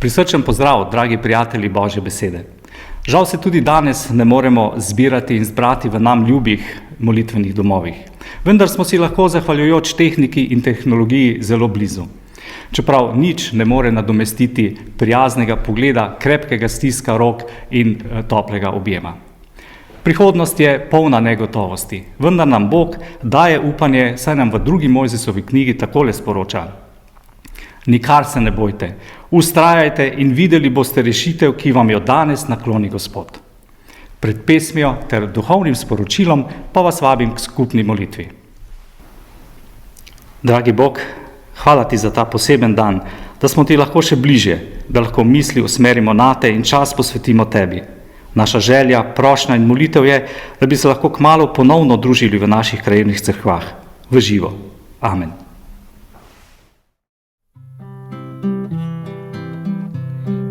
Prisrčen pozdrav, dragi prijatelji Božje besede. Žal se tudi danes ne moremo zbirati in zbrati v nam ljubih molitvenih domovih. Vendar smo si lahko zahvaljujoč tehniki in tehnologiji zelo blizu. Čeprav nič ne more nadomestiti prijaznega pogleda, krepkega stiska rok in toplega objema. Prihodnost je polna negotovosti, vendar nam Bog daje upanje, saj nam v 2. Mojzesovi knjigi takole sporoča: Nikar se ne bojte, vztrajajte in videli boste rešitev, ki vam jo danes nakloni Gospod. Pred pesmijo ter duhovnim sporočilom pa vas vabim k skupni molitvi. Dragi Bog, hvala ti za ta poseben dan, da smo ti lahko še bližje, da lahko misli usmerimo nate in čas posvetimo tebi. Naša želja, prošnja in molitev je, da bi se lahko kmalu ponovno družili v naših krajevnih cerkvah, v živo. Amen.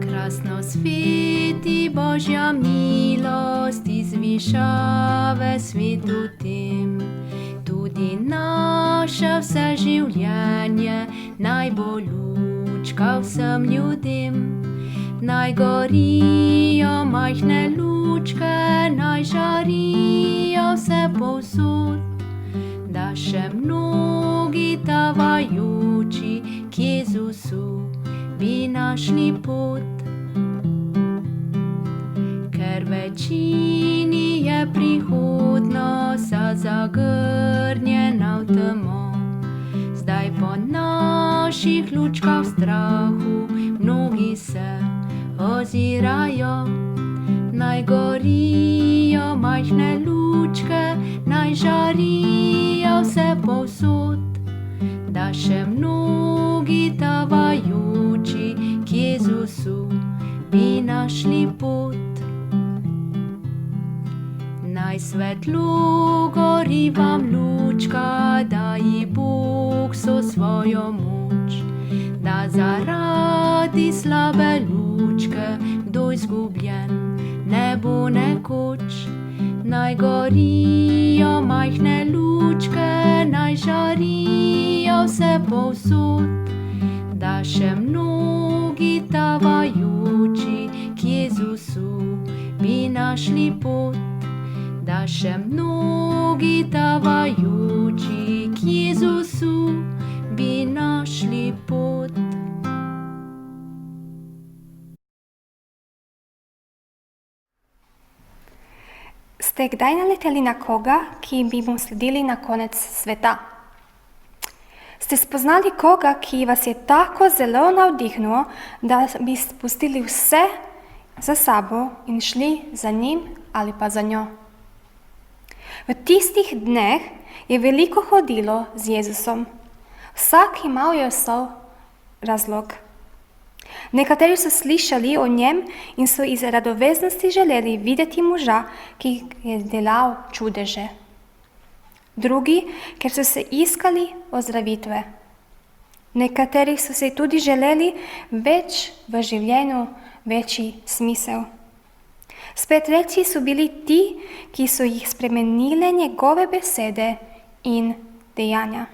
Krasno sveti Božja milost izvišave svetu tem. Tudi naše vse življenje naj bo lučka vsem ljudem. Naj gorijo majhne lučke, naj žarijo vse povsod, da še mnogi tavajoči k Jezusu bi našli pot. Ker večini je prihodnost zagrnjena v temo, zdaj po naših lučkah v strahu mnogi se ozirajo. Naj gorijo majhne lučke, naj žarijo vse povsod, da še mnogi tavajoči k Jezusu bi našli pot. Naj svetlo gori vam lučka, da ji Bog so svojo moč, da zaradi slabe lučke kdo izgubljen ne bo nekoč. Naj gorijo majhne lučke, naj žarijo vse povsod, da še mnogi tavajoči k Jezusu bi našli pot. Da še mnogi tavajoči k Jezusu bi našli pot. Ste kdaj naleteli na koga, ki bi mu sledili na konec sveta? Ste spoznali koga, ki vas je tako zelo navdihnil, da bi spustili vse za sabo in šli za njim ali pa za njo? V tistih dneh je veliko hodilo z Jezusom. Vsak imel je svoj razlog. Nekateri so slišali o njem in so iz radovednosti želeli videti moža, ki je delal čudeže. Drugi, ker so se iskali ozdravitve. Nekateri so se tudi želeli več v življenju, večji smisel. Spet tretji so bili ti, ki so jih spremenile njegove besede in dejanja.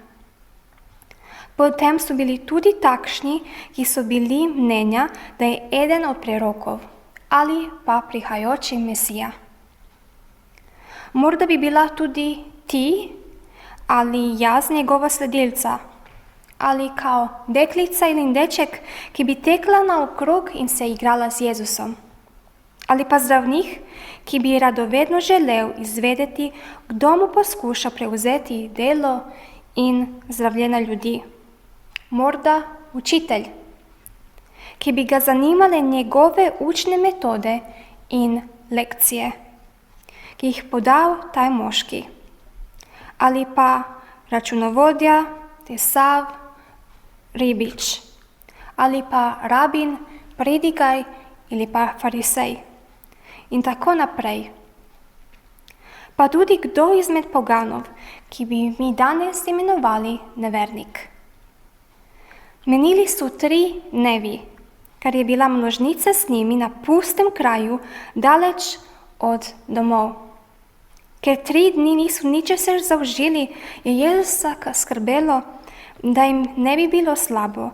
Potem so bili tudi takšni, ki so bili mnenja, da je eden od prorokov ali pa prihajajoči Mesija. Morda bi bila tudi ti ali jaz njegova sledilca, ali kao deklica ili deček, ki bi tekla naokrog in se igrala z Jezusom. Ali pa zdravnik, ki bi radovedno želel izvedeti, kdo mu poskuša prevzeti delo in zdravljenje ljudi. Morda učitelj, ki bi ga zanimale njegove učne metode in lekcije, ki jih podal taj moški. Ali pa računovodja, tesav, ribič, ali pa rabin, predigaj ali pa farisej. In tako naprej. Pa tudi kdo izmed poganov, ki bi mi danes imenovali nevernik. Menili so 3 dnevi, ker je bila množnica s njimi na pustem kraju, daleč od domov. Ker 3 dni niso ničesar zaužili, je Jezusa skrbelo, da jim ne bi bilo slabo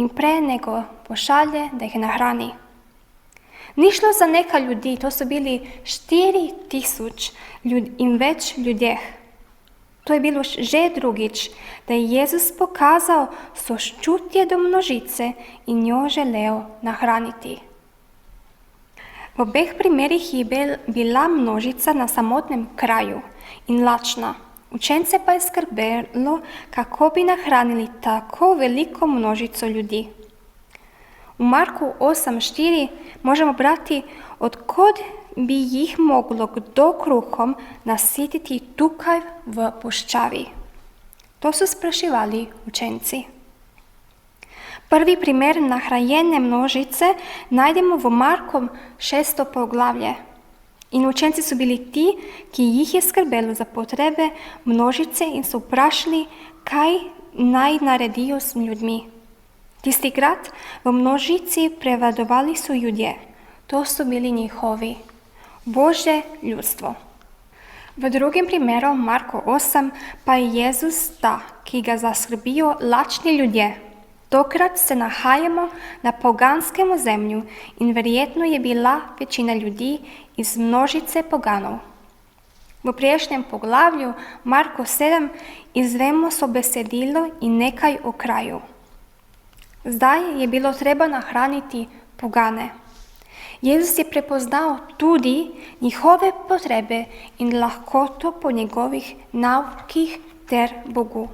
in pre nego pošalje da ih nahrani. Ni šlo za nekaj ljudi, to so bili 4000 in več ljudeh. To je bilo že drugič, da je Jezus pokazal sočutje do množice in jo želel nahraniti. V obeh primerih je bila množica na samotnem kraju in lačna. Učence pa je skrbelo, kako bi nahranili tako veliko množico ljudi. V Marku 8:4 možemo brati, odkod bi jih moglo kdo kruhom nasititi tukaj v puščavi. To so spraševali učenci. Prvi primer nahranjene množice najdemo v Markom 6. poglavje. In učenci so bili ti, ki jih je skrbelo za potrebe množice in so vprašali, kaj naj naredijo s ljudmi. Tistikrat v množici prevladovali so ljudje. To so bili njihovi Božje ljudstvo. V drugem primeru, Marko 8, pa je Jezus ta, ki ga zaskrbijo lačni ljudje. Tokrat se nahajamo na poganskem ozemlju in verjetno je bila večina ljudi iz množice poganov. V prejšnjem poglavju, Marko 7, izvemo so besedilo in nekaj o kraju. Zdaj je bilo treba nahraniti pogane. Jezus je prepoznal tudi njihove potrebe in lahkoto po njegovih naukih ter Bogu.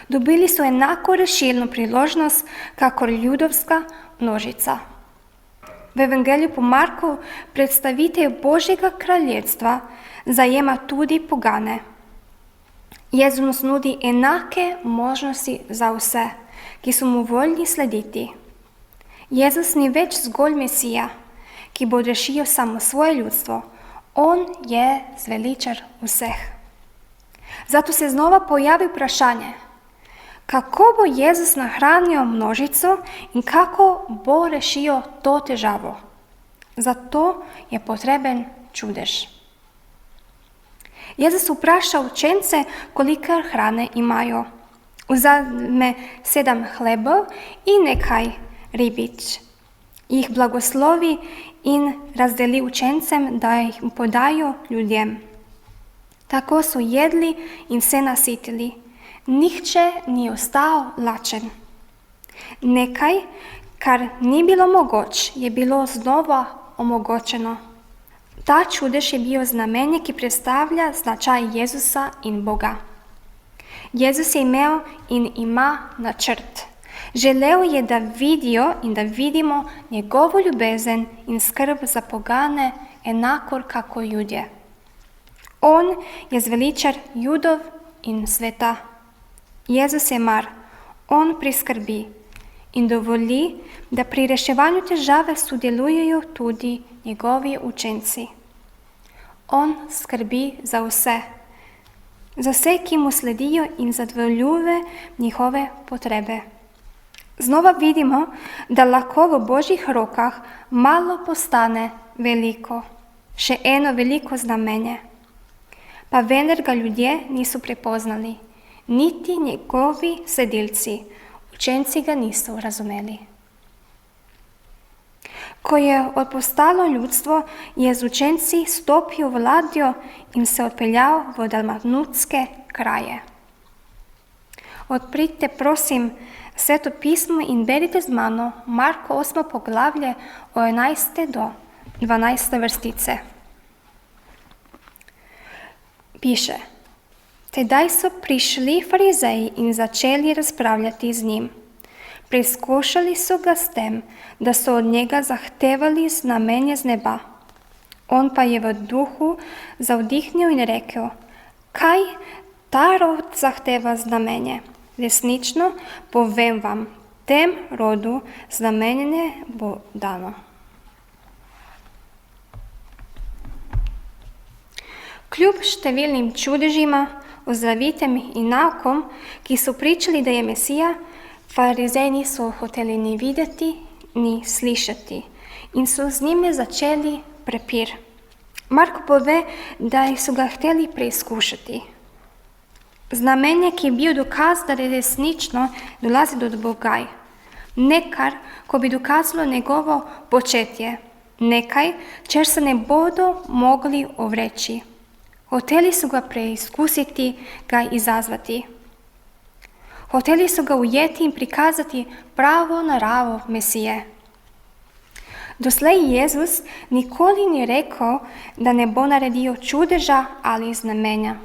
Dobili so enako rešilno priložnost, kakor ljudovska množica. V Evangeliju po Marku predstavitev Božjega kraljestva zajema tudi pogane. Jezus nudi enake možnosti za vse, ki so mu voljni slediti. Jezus ni več zgolj Mesija, ki bo rešil samo svoje ljudstvo. On je zveličar vseh. Zato se znova pojavi vprašanje, kako bo Jezus nahranil množico in kako bo rešil to težavo. Zato je potreben čudež. Jezus vpraša učence, koliko hrane imajo. Vzame 7 hlebov in nekaj ribic. Jih blagoslovi in razdeli učencem, da jih podajo ljudem. Tako so jedli in se nasitili. Nihče ni ostal lačen. Nekaj, kar ni bilo mogoče, je bilo znova omogočeno. Ta čudež je bil znamenje, ki predstavlja značaj Jezusa in Boga. Jezus je imel in ima načrt. Želel je, da vidijo in da vidimo njegovo ljubezen in skrb za pogane enako kako ljudje. On je zveličar Judov in sveta. Jezus je mar, on priskrbi in dovoli, da pri reševanju težave sodelujejo tudi njegovi učenci. On skrbi za vse, ki mu sledijo in zadovoljuje njihove potrebe. Znova vidimo, da lahko v Božjih rokah malo postane veliko, še eno veliko znamenje. Pa vendar ga ljudje niso prepoznali, niti njegovi sledilci, učenci ga niso razumeli. Ko je odpostalo ljudstvo, je z učenci stopil v ladjo in se odpeljal v dalmatinske kraje. Odprite, prosim, Sveto pismo in berite z mano Marko 8. poglavje od 11. do 12. vrstice. Piše: Tedaj so prišli farizeji in začeli razpravljati z njim. Preizkušali so ga s tem, da so od njega zahtevali znamenje z neba. On pa je v duhu zavdihnil in rekel: Kaj ta rod zahteva znamenje? Resnično povem vam, tem rodu znamenje bo dano. Kljub številnim čudežima, ozdravitvam in naukom, ki so pričali, da je Mesija, farizeji niso hoteli ni videti, ni slišati in so z njimi začeli prepir. Marko pove, da so ga hteli preizkušati. Znamenje, ki je bil dokaz, da resnično dolazi do Boga. nekaj, ko bi dokazalo njegovo početje, nekaj, čer se ne bodo mogli ovreči. Hoteli su ga preizkusiti, ga izazvati. Hoteli su ga ujeti in prikazati pravo naravo Mesije. Doslej Jezus nikoli ni rekel, da ne bo naredil čudeža ali znamenja.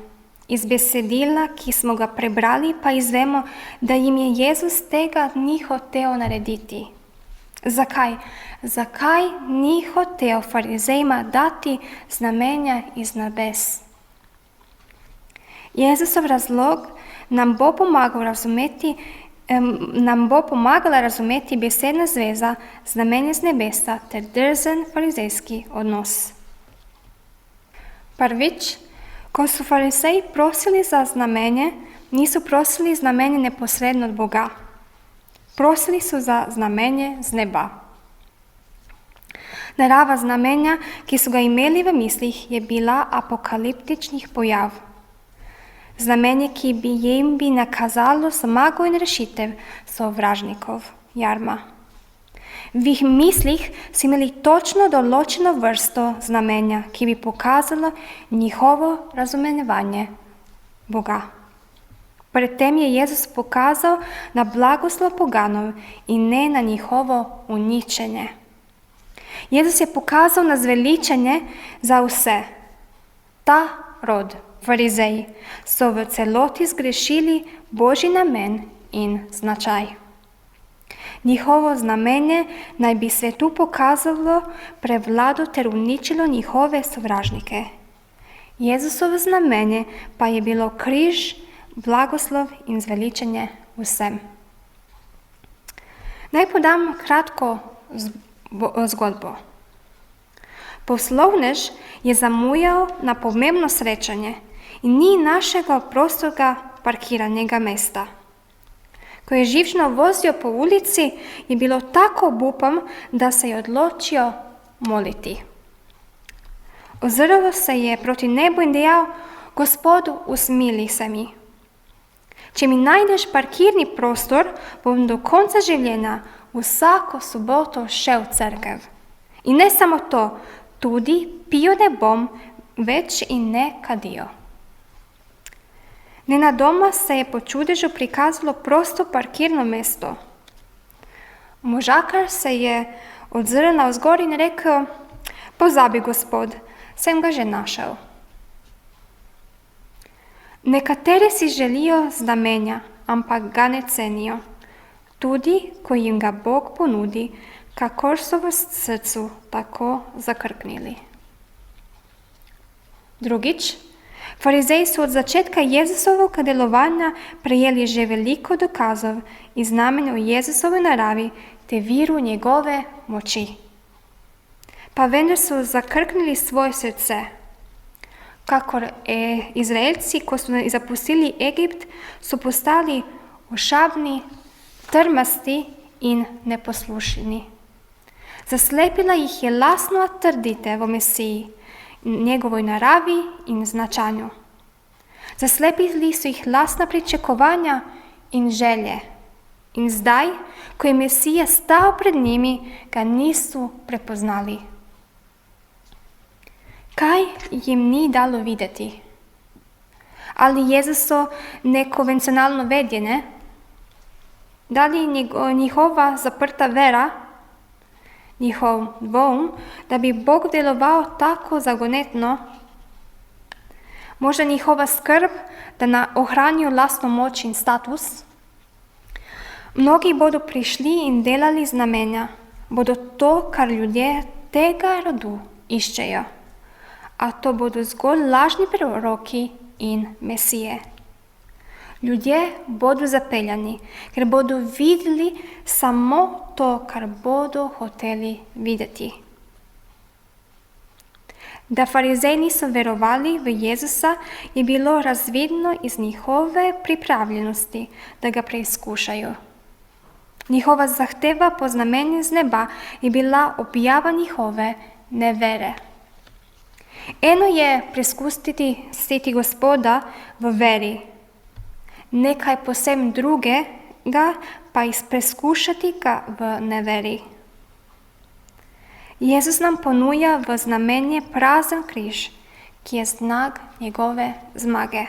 Iz besedila, ki smo ga prebrali, pa izvemo, da jim je Jezus tega ni hotel narediti. Zakaj? Zakaj ni hotel farizejima dati znamenja iz nebes? Jezusov razlog nam bo pomagala razumeti besedna zveza, znamenje z nebesa ter drzen farizejski odnos. Prvič, ko su fariseji prosili za znamenje, nisu prosili znamenje neposredno od Boga. Prosili su za znamenje z neba. Narava znamenja, ki su ga imeli v mislih, je bila apokaliptičnih pojav. Znamenje, ki bi jim nakazalo zmago in rešitev sovražnikov, jarma. V jih mislih su imeli točno določeno vrsto znamenja, ki bi pokazalo njihovo razumevanje Boga. Predtem je Jezus pokazal na blagoslov poganov in ne na njihovo uničenje. Jezus je pokazal na zveličenje za vse. Ta rod, farizeji, so v celoti zgrešili Božji namen in značaj. Njihovo znamenje naj bi svetu pokazalo prevlado ter uničilo njihove sovražnike. Jezusovo znamenje pa je bilo križ, blagoslov in zveličenje vsem. Naj podam kratko zgodbo. Poslovnež je zamujal na pomembno srečanje in ni našega prostorga parkiranega mesta. Ko je živčno vozil po ulici, je bilo tako obupan, da se je odločio moliti. Ozrl se je proti nebu in dejal: Gospodu, usmili se mi. Če mi najdeš parkirni prostor, bom do konca življenja vsako soboto šel v cerkev. In ne samo to, tudi pil ne bom več in ne kadil. Nenadoma se je po čudežu prikazalo prosto parkirno mesto. Možakar se je odzrl navzgor in rekel: Pozabi, gospod, sem ga že našel. Nekateri si želijo znamenja, ampak ga ne cenijo, tudi ko jim ga Bog ponudi, kakor so v srcu tako zakrknili. Drugič, farizeji so od začetka Jezusovega delovanja prejeli že veliko dokazov in znamenj o Jezusovi naravi te viru njegove moči. Pa vendar so zakrknili svoje srce. Kakor Izraelci, ko so zapustili Egipt, so postali ošabni, trmasti in neposlušni. Zaslepila jih je lastna trditev o Mesiji, njegovoj naravi in značanju. Zaslepili so jih lastna pričakovanja in želje. In zdaj, ko je Mesija stal pred njimi, ga niso prepoznali. Kaj jim ni dalo videti? Ali Jezuso nekonvencionalno vedenje? Da li njihova zaprta vera, njihov dvom, da bi Bog deloval tako zagonetno? Možda njihova skrb, da ohranijo lastno moč in status? Mnogi bodo prišli in delali znamenja, bodo to, kar ljudje tega rodu iščejo. A to bodo zgolj lažni proroki in mesije. Ljudje bodo zapeljani, ker bodo videli samo to, kar bodo hoteli videti. Da farizeji niso verovali v Jezusa, je bilo razvidno iz njihove pripravljenosti, da ga preizkušajo. Njihova zahteva po znamenju z neba je bila objava njihove nevere. Eno je preizkusiti Gospoda v veri, nekaj posebno ga, pa preskušati ga v neveri. Jezus nam ponuja v znamenje prazen križ, ki je znak njegove zmage.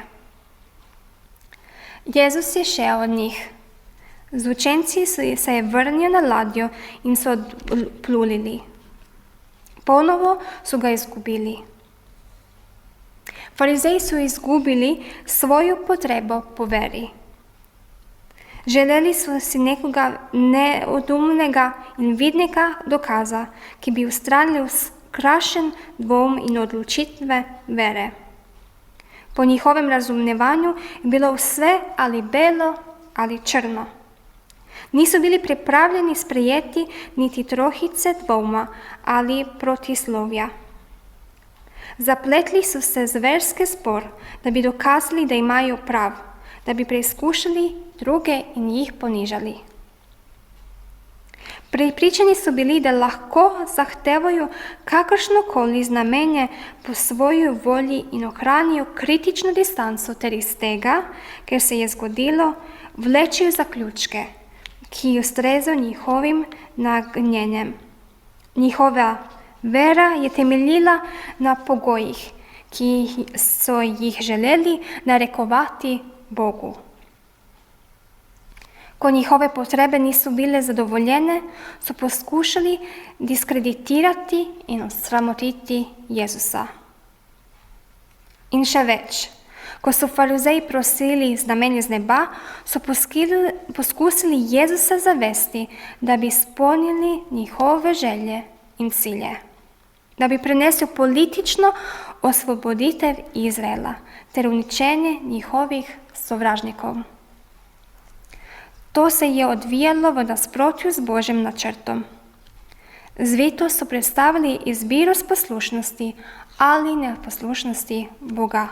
Jezus je šel od njih. Z učenci se je vrnil na ladjo in so odpluli. Ponovo so ga izgubili. Farizeji so izgubili svojo potrebo po veri. Želeli so si nekoga neodumnega in vidnega dokaza, ki bi ustranil skrašen dvom in odločitve vere. Po njihovem razumevanju je bilo vse ali belo ali črno. Niso bili pripravljeni sprejeti niti trohice dvoma ali protislovja. Zapletli so se z verski spor, da bi dokazali, da imajo prav, da bi preizkušali druge in jih ponižali. Prepričani so bili, da lahko zahtevajo kakršnokoli znamenje po svoji volji in ohranijo kritično distanco ter iz tega, ker se je zgodilo, vlečijo zaključke, ki ustrezajo njihovim nagnjenjem. Njihova vera je temeljila na pogojih, ki so jih želeli narekovati Bogu. Ko njihove potrebe niso bile zadovoljene, so poskušali diskreditirati in osramotiti Jezusa. In še več, ko so farizeji prosili znamenje z neba, so poskusili Jezusa zavesti, da bi izpolnili njihove želje in cilje, da bi prinesel politično osvoboditev Izraela ter uničenje njihovih sovražnikov. To se je odvijalo v nasprotju z Božjim načrtom. Zvito so predstavili izbiro poslušnosti ali neposlušnosti Boga.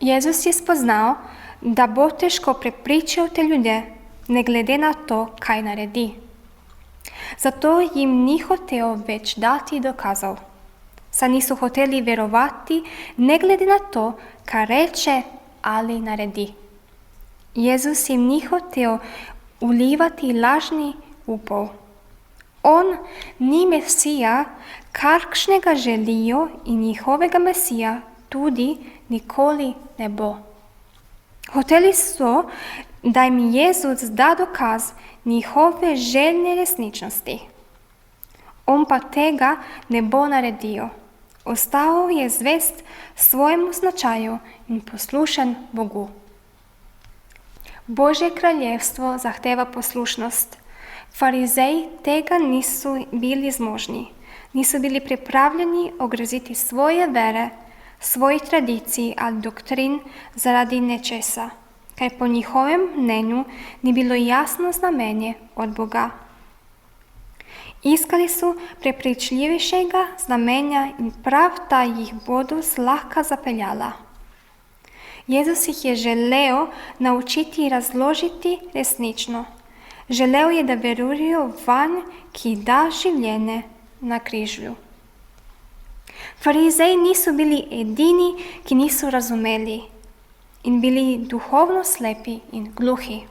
Jezus je spoznal, da bo težko prepričal te ljudi, ne glede na to, kaj naredi. Zato jim ni hotel več dati dokazov. Saj niso hoteli verovati, ne glede na to, kaj reče ali naredi. Jezus jim ni hotel vlivati lažni upov. On ni Mesija, kakšnega želijo, in njihovega Mesija tudi nikoli ne bo. Hoteli so, da jim Jezus da dokaz njihove željne resničnosti. On pa tega ne bo naredil. Ostal je zvest svojemu značaju in poslušen Bogu. Božje kraljevstvo zahteva poslušnost. Farizeji tega niso bili zmožni. Niso bili pripravljeni ogroziti svoje vere, svojih tradicij ali doktrin zaradi nečesa, kar po njihovem mnenju ni bilo jasno znamenje od Boga. Iskali so prepričljivejšega znamenja in prav ta jih bodo zlahka zapeljala. Jezus jih je želel naučiti razložiti resnično. Želel je, da verujejo vanj, ki da življenje na križu. Farizeji niso bili edini, ki niso razumeli in bili duhovno slepi in gluhi.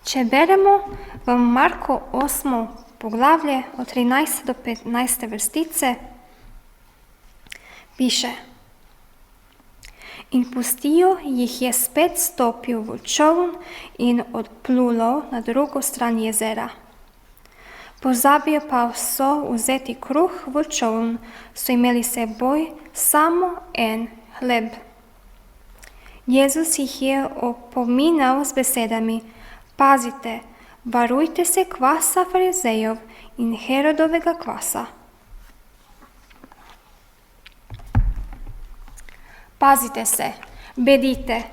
Če beremo v Marko 8. poglavje od 13. do 15. vrstice, piše: In pustijo jih je spet stopil v čoln in odplulo na drugo stran jezera. Pozabijo pa vso vzeti kruh v čoln, so imeli seboj samo en hleb. Jezus jih je opominal z besedami: Pazite, varujte se kvasa farizejev in Herodovega kvasa. Pazite se, bedite,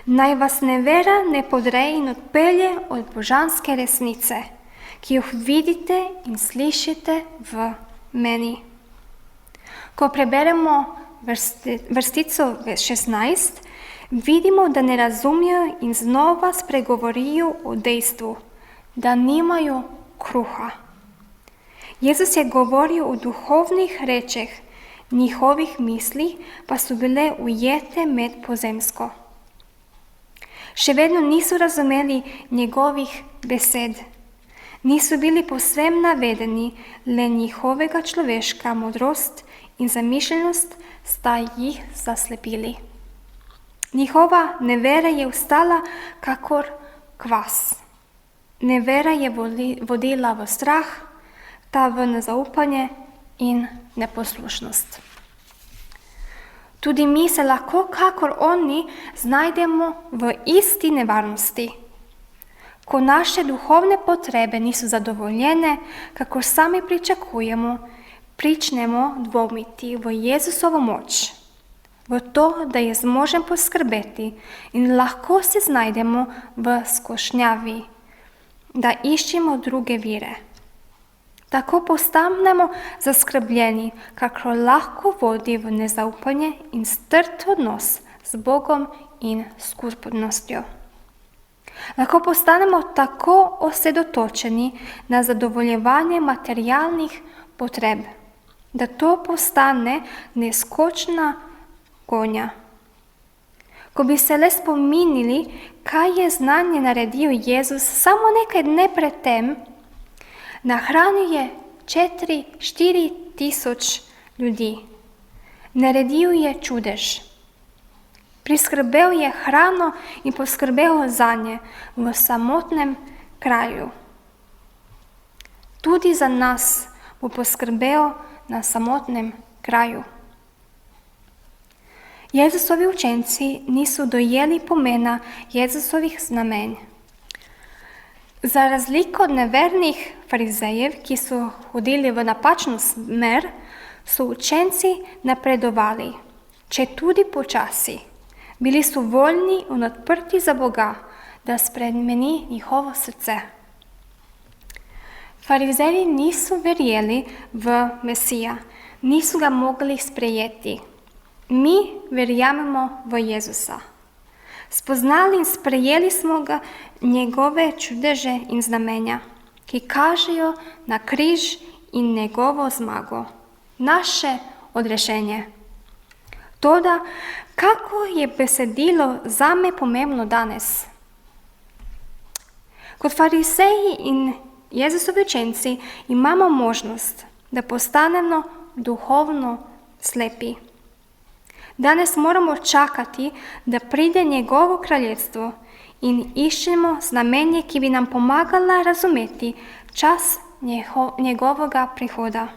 naj vas nevera ne podre in odpelje od božanske resnice, ki jih vidite in slišite v meni. Ko preberemo vrstico 16, vidimo, da ne razumijo in znova spregovorijo o dejstvu, da nimajo kruha. Jezus je govoril o duhovnih rečeh, njihovih misli pa so bile ujete med pozemsko. Še vedno niso razumeli njegovih besed. Niso bili povsem navedeni, le njihovega človeška modrost in zamišljenost sta jih zaslepili. Njihova nevera je ostala kakor kvas. Nevera je vodila v strah, ta v nezaupanje in neposlušnost. Tudi mi se lahko, kakor oni, znajdemo v isti nevarnosti. Ko naše duhovne potrebe niso zadovoljene, kako sami pričakujemo, pričnemo dvomiti v Jezusovo moč, v to, da je zmožen poskrbeti in lahko se znajdemo v skušnjavi, da iščemo druge vire. Tako postanemo zaskrbljeni, kako lahko vodi v nezaupanje in strt odnos z Bogom in skupnostjo. Lahko postanemo tako osredotočeni na zadovoljevanje materialnih potreb, da to postane neskočna gonja. Ko bi se le spominjali, kaj je znanje naredil Jezus samo nekaj dni pred tem, nahranil je 4 tisoč ljudi. Naredil je čudež. Priskrbel je hrano in poskrbel zanje v samotnem kraju. Tudi za nas bo poskrbel na samotnem kraju. Jezusovi učenci niso dojeli pomena Jezusovih znamenj. Za razliko od nevernih farizejev, ki so hodili v napačno smer, so učenci napredovali, če tudi počasi. Bili so voljni in odprti za Boga, da spremeni njihovo srce. Farizeji niso verjeli v Mesija, niso ga mogli sprejeti. Mi verjamemo v Jezusa. Spoznali in sprejeli smo ga njegove čudeže in znamenja, ki kažejo na križ in njegovo zmago, naše odrešenje. Toda, kako je besedilo zame pomembno danes? Kot farizeji in Jezusovi učenci imamo možnost, da postanemo duhovno slepi. Danes moramo čakati, da pride njegovo kraljestvo in iščemo znamenje, ki bi nam pomagala razumeti čas njegovega prihoda.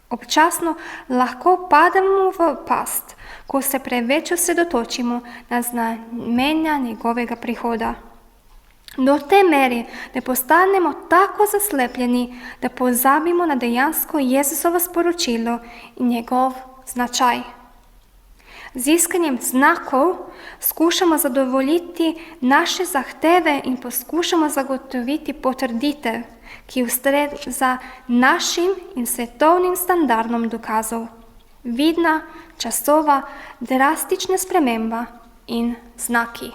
Občasno lahko pademo v past, ko se preveč osredotočimo na znamenja njegovega prihoda. Do te mere, da postanemo tako zaslepljeni, da pozabimo na dejansko Jezusovo sporočilo in njegov značaj. Z iskanjem znakov skušamo zadovoljiti naše zahteve in poskušamo zagotoviti potrditev, ki ustreza našim in svetovnim standardom dokazov. Vidna, časova, drastična sprememba in znaki.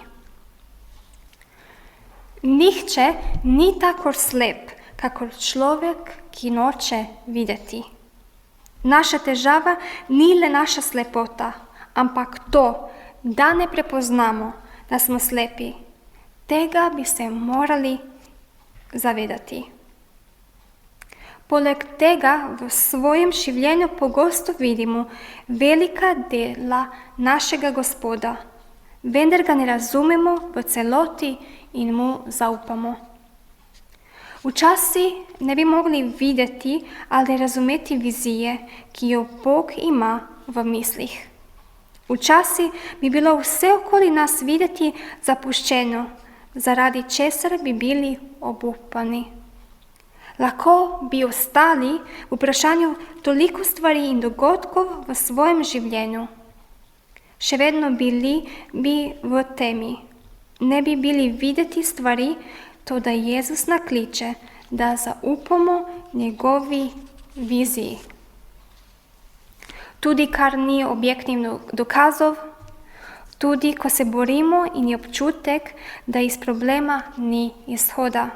Nihče ni tako slep, kakor človek, ki noče videti. Naša težava ni le naša slepota, ampak to, da ne prepoznamo, da smo slepi. Tega bi se morali zavedati. Poleg tega v svojem življenju pogosto vidimo velika dela našega Gospoda, vendar ga ne razumemo v celoti in mu zaupamo. Včasih ne bi mogli videti ali razumeti vizije, ki jo Bog ima v mislih. Včasih bi bilo vse okoli nas videti zapuščeno, zaradi česar bi bili obupani. Lahko bi ostali v vprašanju toliko stvari in dogodkov v svojem življenju. Še vedno bili bi v temi. Ne bi bili videti stvari, to da Jezus nakliče, da zaupamo njegovi viziji. Tudi kar ni objektivnih dokazov, tudi ko se borimo in je občutek, da iz problema ni izhoda.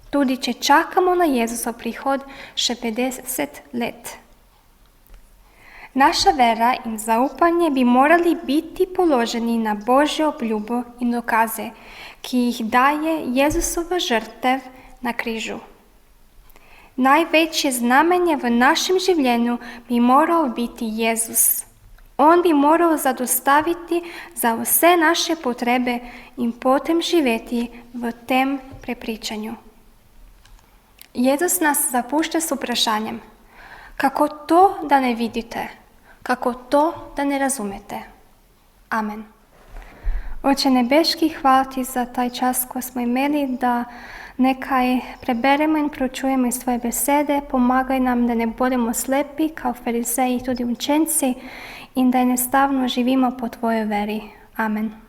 Tudi če čakamo na Jezusov prihod še 50 let. Naša vera in zaupanje bi morali biti položeni na Božjo obljubo in dokaze, ki jih daje Jezusova žrtev na križu. Največje znamenje v našem življenju bi moral biti Jezus. On bi moral zadostaviti za vse naše potrebe in potem živeti v tem prepričanju. Jezus nas zapušča s vprašanjem: kako to, da ne vidite? Kako to, da ne razumete? Amen. Oče nebeški, hvala ti za taj čas, ko smo imeli, da nekaj preberemo in proučujemo iz tvoje besede. Pomagaj nam, da ne budemo slepi, kao farizeji, tudi učenci, in da enostavno živimo po tvojoj veri. Amen.